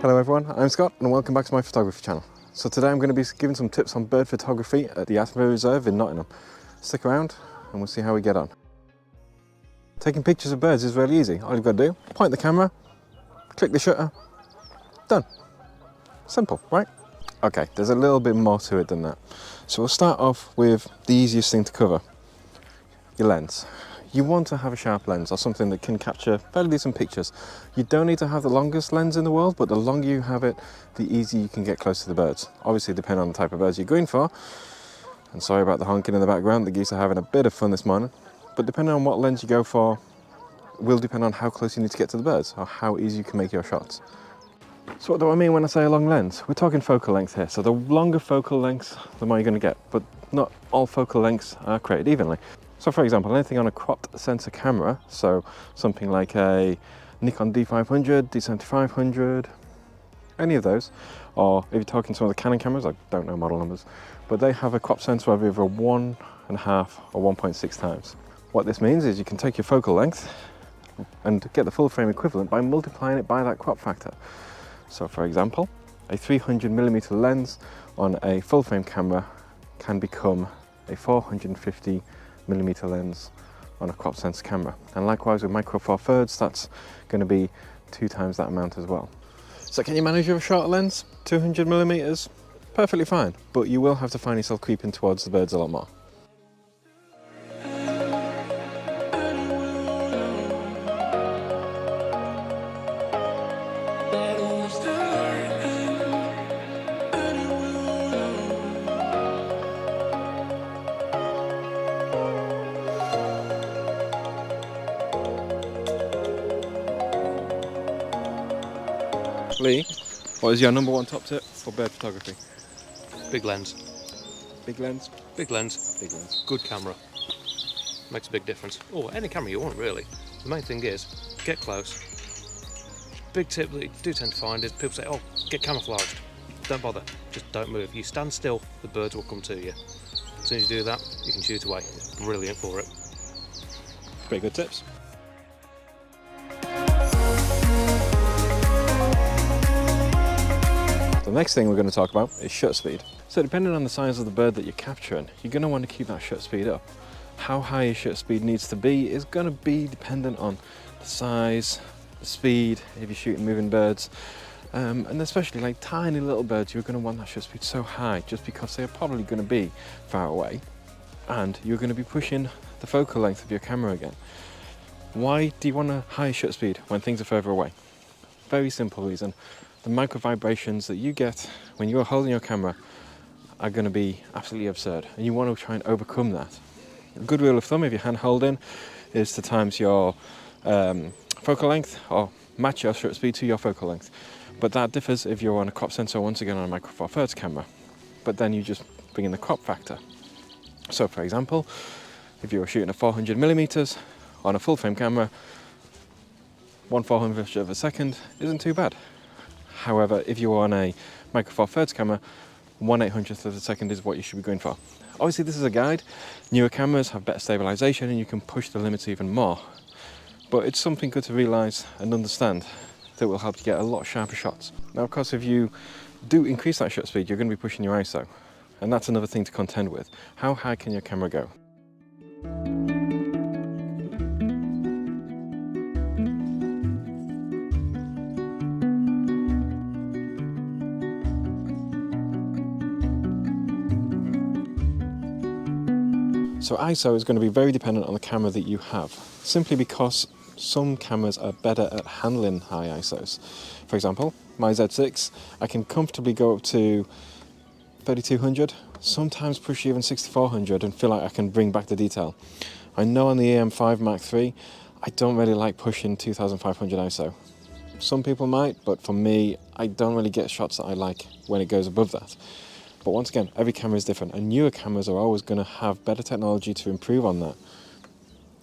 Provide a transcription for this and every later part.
Hello everyone, I'm Scott and welcome back to my photography channel. So today I'm going to be giving some tips on bird photography at the Attenborough Reserve in Nottingham. Stick around and we'll see how we get on. Taking pictures of birds is really easy. All you've got to do, point the camera, click the shutter, done. Simple, right? Okay, there's a little bit more to it than that. So we'll start off with the easiest thing to cover, your lens. You want to have a sharp lens or something that can capture fairly decent pictures. You don't need to have the longest lens in the world, but the longer you have it, the easier you can get close to the birds. Obviously, depending on the type of birds you're going for. And sorry about the honking in the background, the geese are having a bit of fun this morning. But depending on what lens you go for, will depend on how close you need to get to the birds or how easy you can make your shots. So what do I mean when I say a long lens? We're talking focal length here. So the longer focal lengths, the more you're going to get. But not all focal lengths are created evenly. So for example, anything on a cropped sensor camera, so something like a Nikon D500, D7500, any of those, or if you're talking some of the Canon cameras, I don't know model numbers, but they have a crop sensor of either 1.5 or 1.6 times. What this means is you can take your focal length and get the full frame equivalent by multiplying it by that crop factor. So for example, a 300mm lens on a full frame camera can become a 450mm lens on a crop sensor camera, and likewise with micro four thirds, that's going to be 2 times that amount as well. So can you manage with a short lens? 200mm? Perfectly fine, but you will have to find yourself creeping towards the birds a lot more. Lee, what is your number one top tip for bird photography? Big lens. Big lens? Big lens. Big lens. Good camera. Makes a big difference. Or any camera you want, really. The main thing is, get close. Big tip that you do tend to find is people say, oh, get camouflaged. Don't bother. Just don't move. You stand still, the birds will come to you. As soon as you do that, you can shoot away. It's brilliant for it. Pretty good tips. The next thing we're going to talk about is shutter speed. So depending on the size of the bird that you're capturing, you're going to want to keep that shutter speed up. How high your shutter speed needs to be is going to be dependent on the size, the speed, if you're shooting moving birds, and especially like tiny little birds, you're going to want that shutter speed so high just because they're probably going to be far away and you're going to be pushing the focal length of your camera again. Why do you want a high shutter speed when things are further away? Very simple reason. The micro vibrations that you get when you're holding your camera are going to be absolutely absurd, and you want to try and overcome that. A good rule of thumb, if you're hand holding, is to times your focal length or match your shutter speed to your focal length. But that differs if you're on a crop sensor, once again on a micro four thirds camera. But then you just bring in the crop factor. So for example, if you were shooting at 400mm on a full frame camera, 1/400th of a second isn't too bad. However, if you're on a micro four thirds camera, 1/800th of a second is what you should be going for. Obviously this is a guide. Newer cameras have better stabilization and you can push the limits even more. But it's something good to realize and understand that will help you get a lot sharper shots. Now of course if you do increase that shutter speed, you're going to be pushing your ISO. And that's another thing to contend with. How high can your camera go? So ISO is going to be very dependent on the camera that you have, simply because some cameras are better at handling high ISOs. For example, my Z6, I can comfortably go up to 3200, sometimes push even 6400 and feel like I can bring back the detail. I know on the EM5 Mark III, I don't really like pushing 2500 ISO. Some people might, but for me, I don't really get shots that I like when it goes above that. But once again, every camera is different, and newer cameras are always going to have better technology to improve on that.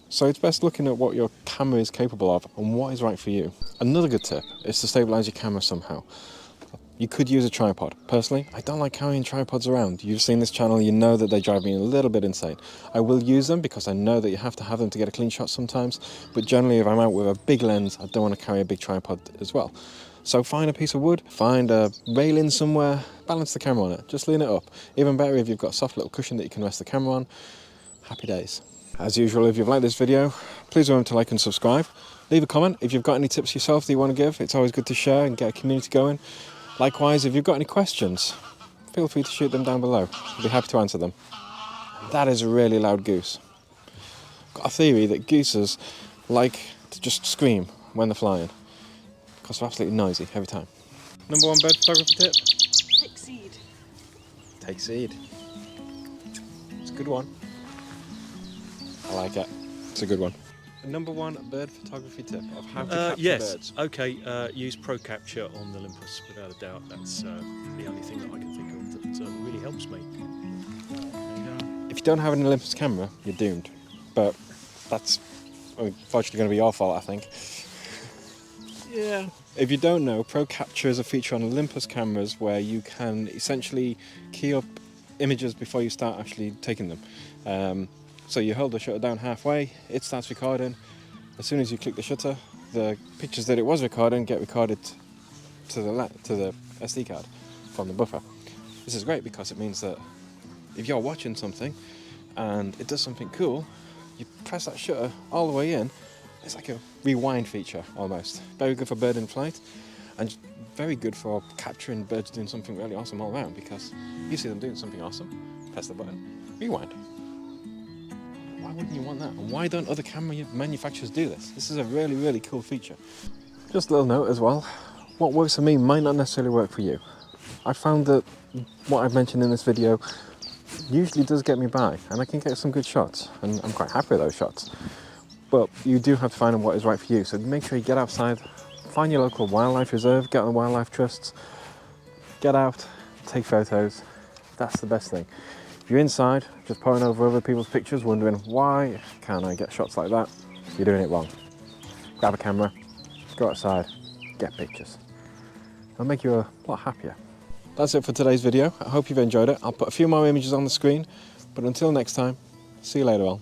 So it's best looking at what your camera is capable of and what is right for you. Another good tip is to stabilize your camera somehow. You could use a tripod. Personally, I don't like carrying tripods around. You've seen this channel, you know that they drive me a little bit insane. I will use them because I know that you have to have them to get a clean shot sometimes, but generally if I'm out with a big lens, I don't want to carry a big tripod as well. So find a piece of wood, find a railing somewhere, balance the camera on it, just lean it up. Even better if you've got a soft little cushion that you can rest the camera on. Happy days. As usual, if you've liked this video, please remember to like and subscribe. Leave a comment if you've got any tips yourself that you want to give. It's always good to share and get a community going. Likewise, if you've got any questions, feel free to shoot them down below. I'll be happy to answer them. That is a really loud goose. Got a theory that gooses like to just scream when they're flying because they're absolutely noisy every time. Number one bird photography tip? Take seed. Take seed. It's a good one. I like it. It's a good one. Number one bird photography tip of how to capture birds. Okay, use Pro Capture on the Olympus, without a doubt. That's the only thing that I can think of that really helps me. If you don't have an Olympus camera, you're doomed. But that's unfortunately going to be your fault, I think. Yeah. If you don't know, Pro Capture is a feature on Olympus cameras where you can essentially key up images before you start actually taking them. So you hold the shutter down halfway, it starts recording. As soon as you click the shutter, the pictures that it was recording get recorded to the SD card from the buffer. This is great because it means that if you're watching something and it does something cool, you press that shutter all the way in. It's like a rewind feature almost. Very good for bird in flight and very good for capturing birds doing something really awesome all around, because you see them doing something awesome, press the button, rewind. Why wouldn't you want that? And why don't other camera manufacturers do this? This is a really, really cool feature. Just a little note as well, what works for me might not necessarily work for you. I found that what I've mentioned in this video usually does get me by, and I can get some good shots, and I'm quite happy with those shots. But you do have to find what is right for you, so make sure you get outside, find your local wildlife reserve, get on the wildlife trusts, get out, take photos. That's the best thing. If you're inside, just poring over other people's pictures, wondering why can't I get shots like that, you're doing it wrong. Grab a camera, go outside, get pictures. It'll make you a lot happier. That's it for today's video. I hope you've enjoyed it. I'll put a few more images on the screen, but until next time, see you later on.